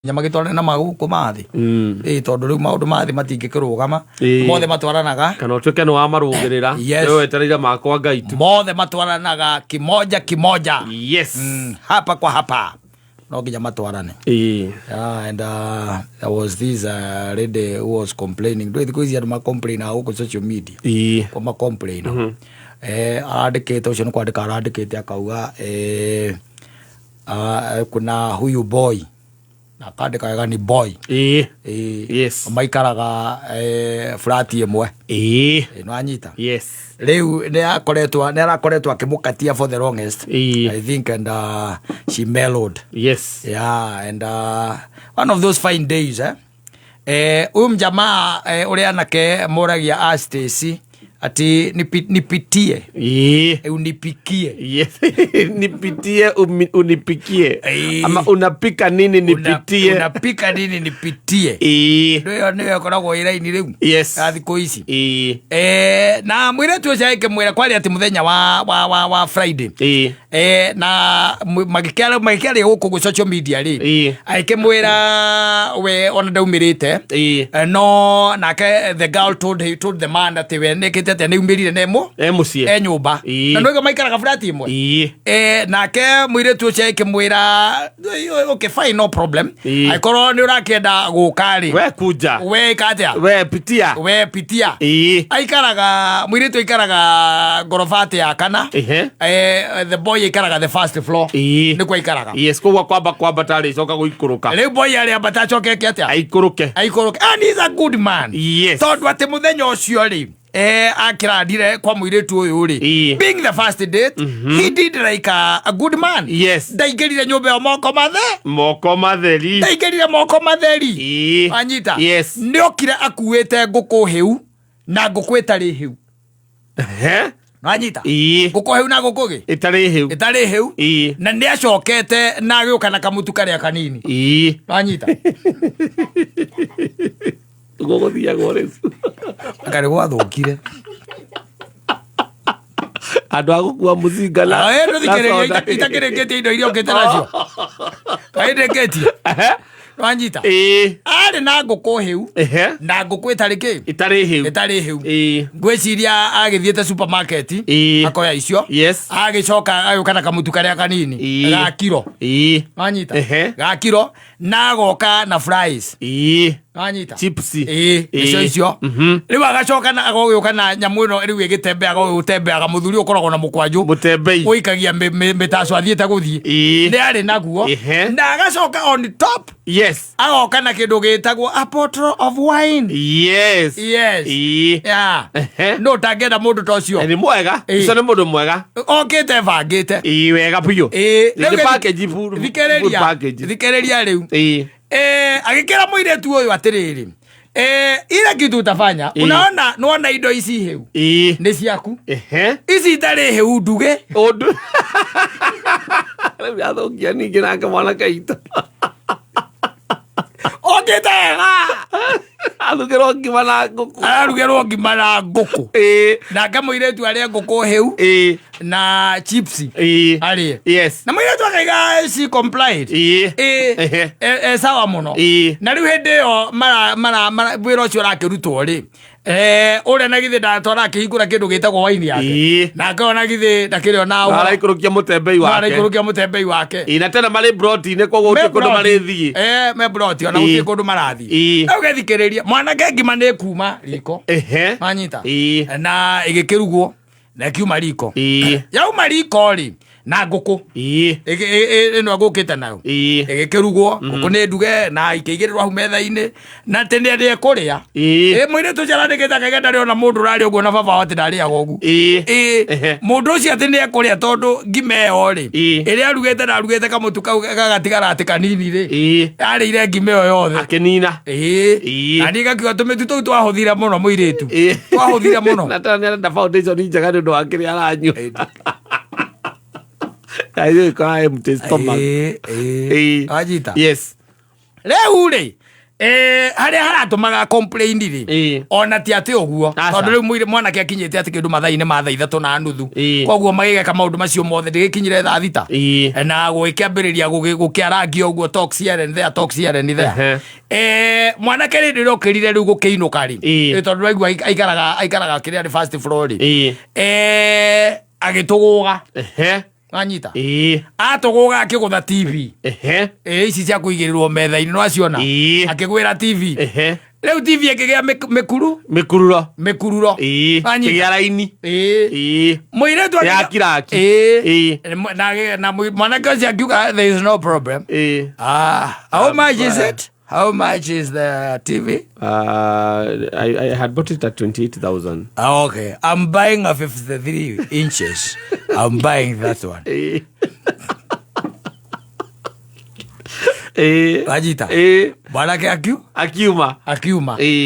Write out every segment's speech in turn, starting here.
nyama gitwarane na maguku mathi tondu riu maundu mathi matingikirugama mothe matwaranaga kana utuke no amarugirira wewe etereire makwa Ngai tu mothe matwaranaga kimoja yes hapa kwa hapa no nginya matwarane and there was this lady who was complaining do it because ma complain au social media kwa complain aradikite ucio ni kwandika aradikite akauga kuna huyu boy akandika ni boy yes maikaraga flat imwe no anyita yes riu ne arakoretwo akimukatia for the longest I think and she mellowed yes and one of those fine days mjamaa ule anake moragia Stacy ati nipitie unipikie yes nipitie unipikie ama unapika nini nipitie unapika nini nipitie ndio koragwo iraini riu yes thiko ici na mwire tu cyaike mwira kwali ati muthenya wa Friday na magikiaria guku social media ri aike mwira we ona daumirite no nake the girl told the man that we nekete ati niumirire nemo mucie nyumba na ndoiga maikaraga flat imwe nake mwire tu cyaike mwira okay fine no problem aikoro ni urakenda gukari we kuja we kaja we pitia aikaraga mwire tu aikaraga gorofati ya kana the boy aikaraga the first floor ni kwa aikaraga yes kwa kwamba tari coka guikuruka le boy ali abata chokeke atia aikuruke and he's a good man yes tondu ati muthenya ucio ri akiradire kwa muiretu uyu ri being the first date he did like a good man yes ndaingirire nyumba ya moko matheri ndaingirire moko matheri anyita yes ndiokire akuite nguku hiu na nguku itari hiu anyita nguku hiu na nguku gi itari hiu na ndi acokete na agioka na kamutu karia kanini anyita gogothia goresu akari gwathukire andu agukua muzinga na ndithikiriria itakireketie indo iria ukite nacio kaindeketie wanyita ari na nguku hiu na nguku itari hiu ngwiciria agithiete supermarket akoya icio agicoka agukana kamutu karia kanini ga kiro wanyita ga kiro na goka na fries anyita chips icio riu agacoka na agogiuka na nyamu ino riu igitembea gutembeaga muthuri ukoragwo na mukwanju mutembei uikagia mitaco athiete guthii ni ari naguo na agacoka on top yes agoka na kindu gitagwo a bottle of wine yes yeah no tangenda mundu ta ucio ni mwega icio ni mundu mwega okite bangite wega piyo ni package full thikiriria riu agikira muiretu uyu atiriri ile kitu utafanya unaona indo ici hiu ni ciaku ici itari hiu nduge undu athokia ningi nake mwana kaito okitega arugirwo ngima na nguku nake muiretu aria nguku hiu na chips arie yes na muiretu akaiga si complied sawa muno na riu hindi yo mara wira ucio rakirutwo ri ure na githe ndatora akihingura kindu gitagwo waini yake na akona githe ndakirio nawo araikurukia mutembei wake na tena mari protein kwa gutu kundu mari thii me protein ona gutu kundu marathi na ugethikiriria mwana ngima ni kuma riko manyita na igikirugwo na kiuma riko yauma riko ri na nguku ino agukite nayo igikirugwo nguku ni nduge na ikigirirwo hau metha-ini na tene ndi kuria mwire tu jarandikite akagenda ri ona mundu rari uguo na baba wati ndari agogu mundu ucio ati ni kuria tondu ngima iyo ri iria arugite na arugite kamutu kau gagatigara ati kanini ri arire ngima iyo yothe akinina ani gakiwa tumitu tu twahuthira muno muiretu twahuthira muno na tani na foundation njega ndu wa kiri aranyu ayo kwa empty stomach ajita yes leo ule haria haratumaga complain ri ona ti ati uguo tondu riu mwire mwanake akinyite ati kindu mathaini ma thaa 3:30 koguo magigeka maundu macio mothe ndigikinyire thaa 6 na gukiambiriria gukiarangia uguo talks here and there talks here and there mwanake ri ndirokirire riu gukiinuka ri tondu raigua aikaraga kiria ri first floor ri agituguga anyita atuguga akigutha TV ici cia kuigirirwo metha-ini no aciona akigwira TV riu TV akigia mikururo kigia raini muiretu ya kiraki na mwanake ucio akiuga there is no problem how much is it? How much is the TV? I had bought it at 28,000. Okay, I'm buying a 53 inches. I'm buying that one. Ajita. Mwanake akiuma.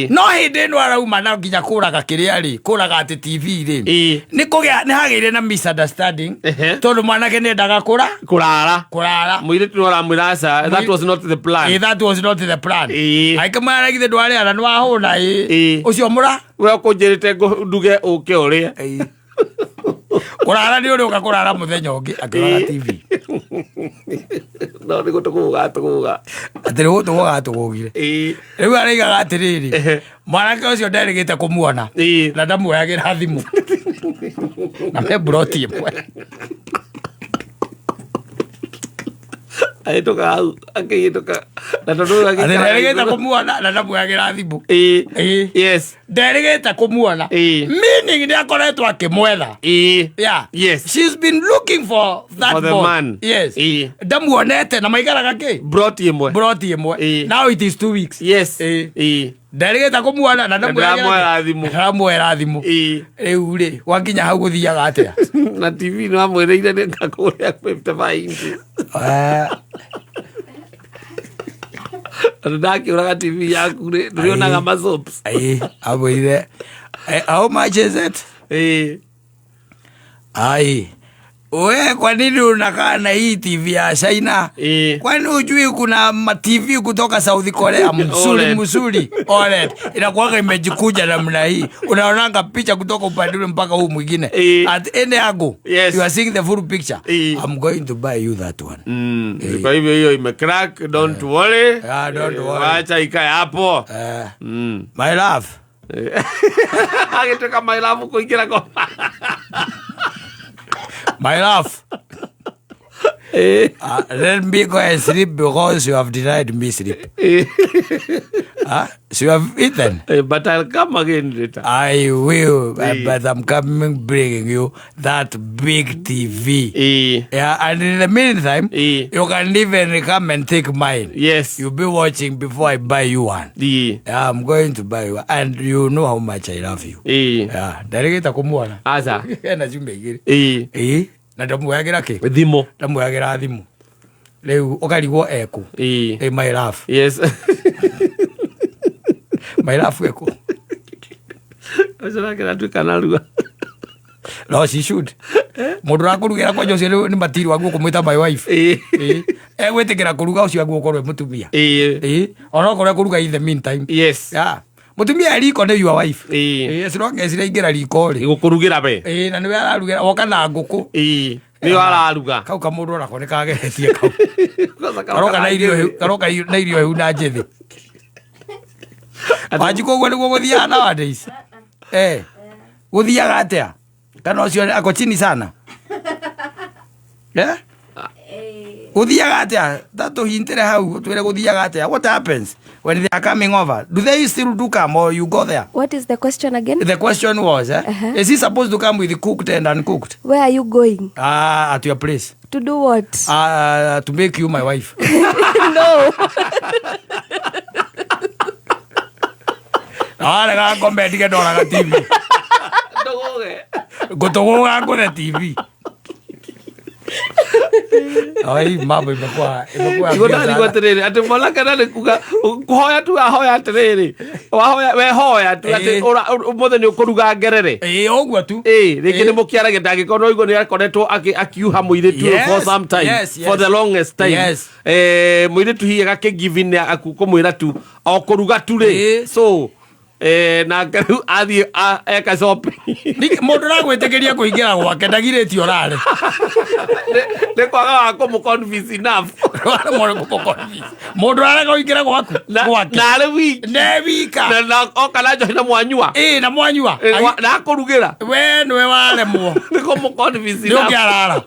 No hindi no arauma na nginya kuraga kiria ri kuraga ati TV ri ni kugia ni hagire na misunderstanding tondu mwanake ni ndaga kurara mwire tu ora mwirasa that was not the plan. That was not the plan. Aikamara githe ndware ara nwa huna ucio mura we kunjirite nduge uke uria kurara ni uri ukakurara muthenya ungi akiraga TV no ni gutuguga atiri gutuguga tugugire riu araigaga atiriri mwanake ucio nderigite kumuona na ndamuoyagira thimu na me broti imwe aitoka au akiyitoka na tondu nderigite kumuona na ndamuoyagira thimu yes nderigite kumuona meaning ni akoretwo akimwetha yes she's been looking for that the man yes ndamuonete na maigaraga ki broti imwe now it is 2 weeks yes nderigite kumuona na ndamuoyagira thimu riu ri wakinya hau guthiaga atia na TV no amwereire ni ngakuria 55 inches ndakiuraga TV yaku ri ndurionaga masops abwire how much is it we kwa nini unakaa na hii TV ya China? Kwani ujui kuna TV kutoka South Korea mzuri OLED inakuwa imejikuja namna hii, unaonanga picha kutoka upande ule mpaka huu mwingine at any angle you are seeing the full picture. I'm going to buy you that one. Kwa hivyo hiyo imecrack, don't worry. Don't worry, acha ikae hapo. My love agitoka my love kuingira kwa my love. Let me go and sleep because you have denied me sleep. So you have eaten. But I'll come again later. I will, but I'm coming bringing you that big TV. And in the meantime, you can even come and take mine. Yes. You'll be watching before I buy you one. I'm going to buy you, and you know how much I love you. Ndarigita kumuona. Asa. Na jumbe igiri. Na ndamuoyagira ki? Thimu. Ndamuoyagira thimu. Riu ukarigwo eku. My love. Yes. My love eku. Asa kira tu kanaruga. No, she should. Mundu rakurugira kwa Jose ni matiri wangu kumwita my wife. Gwetikira kuruga ucio wangu ukorwe mutumia. Ona ukorwe kuruga in the meantime. Yes. Mutumia riko ni your wife. As long as iraingira riko ri. Gukurugira be. Na niwe ararugira woka na nguku. Niwe araruga. Kau kamundu onako ni kageretie kau. Karoka na irio hu na njithi. Wajiko gwe niguo guthia nowadays. Guthiaga atia? Kana ucio ako chini sana. Guthiaga atia? Tatu hintere hau twire guthiaga atia? What happens when they are coming over? Do they still do come or you go there? What is the question again? The question was, is he supposed to come with cooked and uncooked? Where are you going? At your place. To do what? To make you my wife. No. Ga kombe dige doraga TV. Gotogoga ngure TV. Ai mambo imekuwa Igona tiriri ati mwana kana ni kuga kuhoya tu ahoya tiriri wahoya we hoya tu ati umothe ni ukuruga ngerere ogwa tu riki ni mukiarage ndagikono igwa ni akoretwo akiuha muire tu for some time for the longest time muire tu higa ke giving akukumwira tu okuruga tu ri so na karu athi eka shopping mundu ragwitikiria kuingira gwake ndagirĩtio rare ne kwaga wako mu convince enough mundu rarega kuingira gwake na ale week ne wika na okala njo na mwanyua na mwanyua na kurugira we nwe waremwo ne ko mu convince enough ngiarara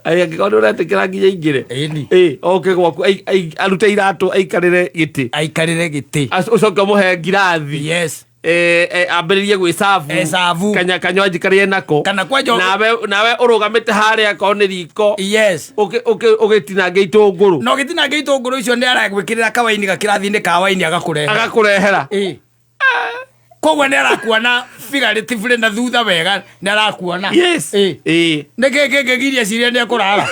ai angĩkorwo ũretikĩra nginya ingĩre oke gwaku arute iratũ aikarĩre gĩtĩ ũcoke mũhe ngirathi ambĩrĩrie gwĩcabu kanywaji karĩa nako nawe ũrũgamĩte harĩa akorwo nĩ riko ũgĩtinangia itũngũrũ no gĩtinangia itũngũrũ icio nĩ aragwĩkĩrĩra kawaini gakĩrathi-inĩ ka waini agakũrehera koguo nĩ arakuona figuratively na thutha wega nĩ arakuona nĩ kĩngĩgiria ciria nĩ ekũrara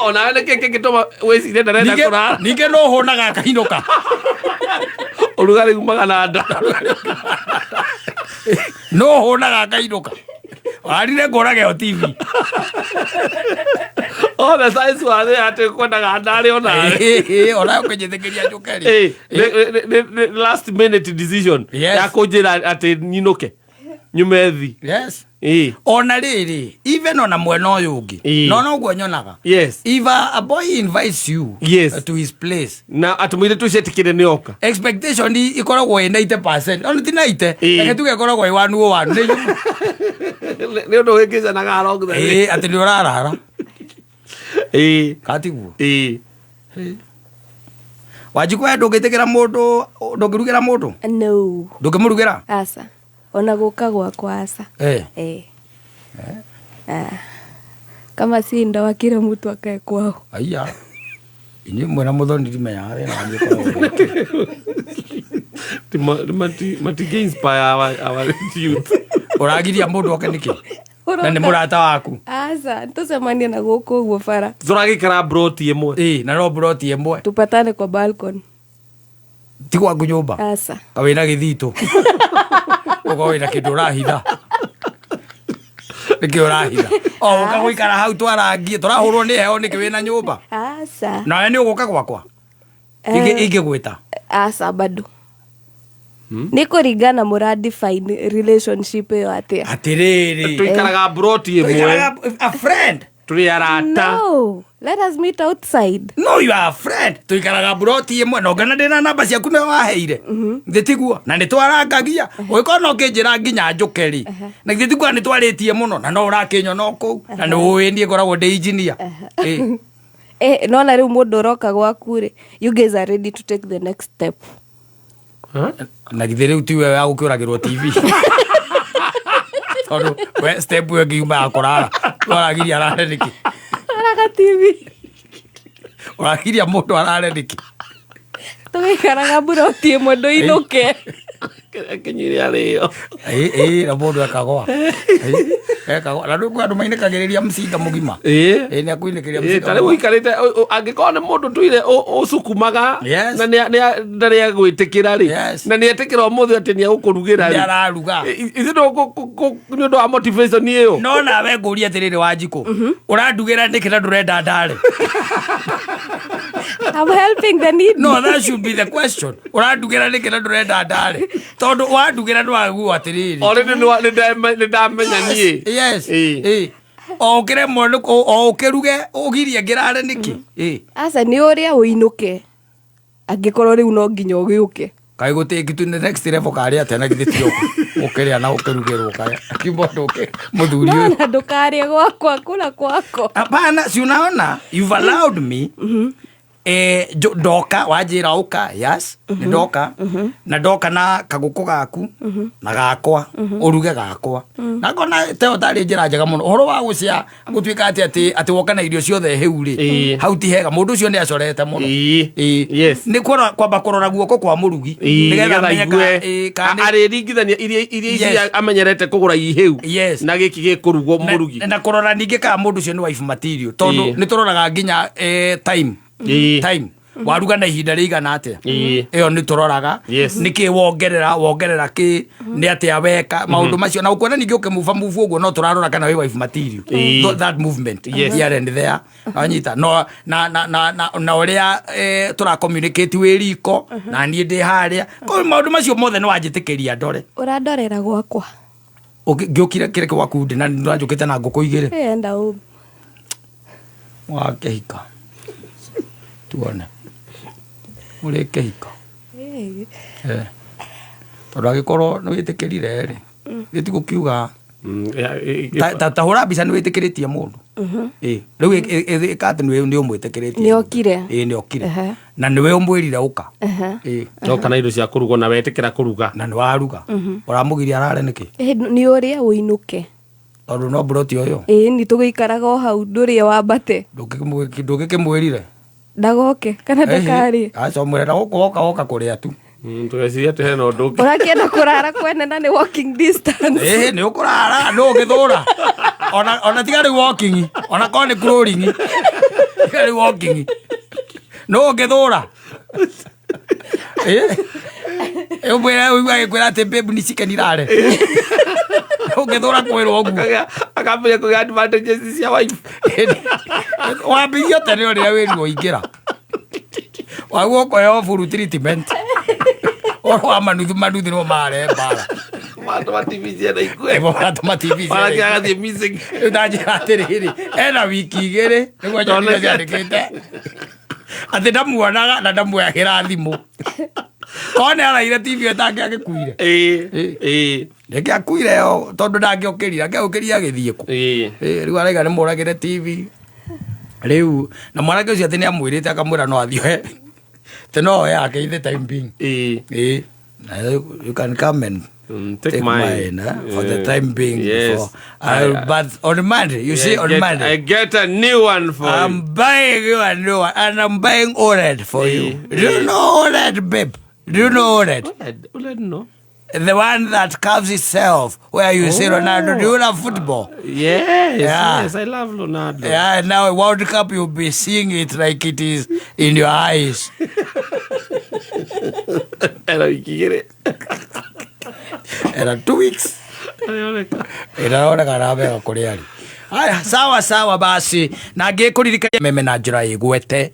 onawe nĩ kĩngĩtũma wĩcirie ndarenda kũrara ningĩ no ũhũnaga akainũka ũrugarĩ umaga na nda no ũhũnaga akainũka warire ngũrage o TV the size wale ate kwendaga ndari ona kwenyethekeria njukeri the last minute decision ya kujira ate ninuke nyumethi ona riri even ona mwena uyu ungi no guo nyonaga if a boy invites you to his place na atumire tu shetikire ni oka expectation ikoragwo ina 80% ona ti 90 eke tuge koragwo i wanu wanu ni undu wikiza na garong ati ni urarara katiguo Wanjikũ ndũngĩtĩkĩra mũndũ ndũngĩrugĩra mũndũ no ndũngĩmũrugĩra aca ona gũka gwakwa aca kama si ndawa kila mtu akae kwao aya ini mwena muthoni ndimenya harĩa na ngĩkorwo mati inspire our youth ũragiria mũndũ oke nĩkĩ na nĩ mũrata waku aca tũcemanie na gũkũ ũguo bara tũragĩkara broti ĩmwe na no broti ĩmwe tupatane kwa balcony ti gwaku nyũmba aca kawĩna gĩthitũ ũkorwo wĩna kĩndũ ũrahitha nĩkĩ ũrahitha ũka gũikara hau twarangie tũrahũrwo nĩ heho nĩkĩ wĩna nyũmba aca nawe nĩ ũgũka gwakwa ingĩgwĩta aca bado nĩ kũringana mũradefine relationship ĩyo atĩa atĩrĩrĩ tũikaraga broti ĩmwe a friend tũrĩ arata no let us meet outside no you are a friend tuikaraga broti ĩmwe no ngana ndĩna namba ciaku nĩ waheire thĩtiguo na nĩ twarangagia ũgĩkorwo no kĩnjĩra nginya njũkeri na thĩtiguo nĩ twarĩtie mũno na no ũrakĩnyona kũu na nĩ ũĩ niĩ ngoragwo ndĩ engineer nona rĩu mũndũ ũroka gwaku rĩ you guys are ready to take the next step na githĩ rĩu tiwe ya gũkĩũragĩrwo TV tondũ we step ĩyo ngiuma ya kũrara ũragiria arare nĩkĩ araga TV ũragiria mũndũ arare nĩkĩ tũgĩikaraga broti ĩmwe ndũinũke kinyire arĩo na mũndũ akagwa na rĩu andũ mainĩkagĩrĩria mcinga mũgima nĩ akuinĩkĩria mcinga tarĩ ũikarĩte angĩkorwo nĩ mũndũ tuire ũcukumaga na ndarĩ agwĩtĩkĩra rĩ na nĩ etĩkĩra ũmũthĩ atĩ nĩ egũkũrugĩra rĩ araruga ithuĩ nĩ ũndũ wa motivation ĩyo no nawe ngũria atĩrĩrĩ Wanjikũ ũrandugĩra nĩkĩ na ndũrenda ndare I'm helping the need. No, that should be the question. Ũrandugĩra nĩkĩ na ndũrenda ndare tondũ wandugĩra ndwaguo atĩrĩrĩ nĩ ndamenya niĩ yes o ũkĩremwo o ũkĩruge ũgirie ngĩrare nĩkĩ aca nĩ ũrĩa ũinũke angĩkorwo rĩu no nginya ũgĩũke kaĩ gũtĩki tu next level karĩa atĩa na githĩ ti ũkĩrĩa na ũkĩrugĩrwo kaya kiumo ndũke mũthuri ũyũ na ndũkarĩe gwakwa kũla kwako hapana si unaona you've allowed me ndoka wanjira uka yes ni ndoka na ndoka na kaguko gaku na gakwa uruge gakwa na ngona teo tari njira njega muno horo wa gucia gutwika ati woka na irio ciothe heu ri hau ti hega mundu ucio ni acorete muno yes ni kwamba kurora guoko kwa murugi nigetha menye ari ringithania iria amenyerete kugura iheu na giki gikurugwo murugi na kurora ningi ka mundu ucio ni wife material tondu ni turoraga nginya time waruga na ihinda rigana atia iyo ni turoraga niki wongerera ki ni atia weka maundu macio na ukwenda ningi ukimuva move uguo no turarora kana we wife material that movement here and there anyita no na uria tura communicate we riko na nie ndi haria ko maundu macio mothe no wanjitikiria ndore urandorera gwakwa ngiukire kireke waku ndi na njukite na nguku igire enda wakehika tuone uri kehiko tondu agikorwo ni witikirire ri gitigukiuga tahura mbica ni witikiritie mundu riu ikati ni umwitikiritie ni okire na niwe umwirire uka no kana indo cia kurugwo na wetikira kuruga na ni waruga uramugiria arare niki ni uria uinuke tondu no broti uyo ni tugikaraga o hau ndurie wambate ndugikimwirire ndagoke kana ndakari aca mwirenda guka kuria tu tugeciria tu hena undu urakienda kurara kwene na ni walking distance ni ukurara no ugithura ona tigari walking ona ko ni crawling tigari walking no ugithura mwira ugikwira ati babe ni cikenirare ugithura kwirwo uguo akambia kuga advantages cia wife wambithio tene uria wirirwo ingira waguo koyo full treatment wa manuthi no mare mbara matuma TV cia ikue matuma TV para kia gathie missing ndajira atiriri ena wiki igiri niguo njona ciandikite ati ndamuonaga na ndamuoyagira thimu one araire TV etange agikuire ndeke akuire yo tondu ndangĩokĩrire angĩokĩria agĩthiĩ kũ rĩu araiga nĩ mũragĩre TV rĩu na mwanake ũcio atĩ nĩ amwĩrĩte akamwĩra no athioe te no yake ithe time being you can come and take mine for the time being but on Monday you see on Monday I get a new one for you. I'm buying you a new one and I'm buying OLED for you. Do you know OLED, babe? Do you know OLED? OLED no. The one that carves itself, where you see Ronaldo. Do you love football? Yes, I love Ronaldo. Yeah, now World Cup, you'll be seeing it like it is in your eyes. Era 2 weeks. Inaoneka nabe kuriari. Aya, sawa basi. Na ngikuririkania meme na njira igwete.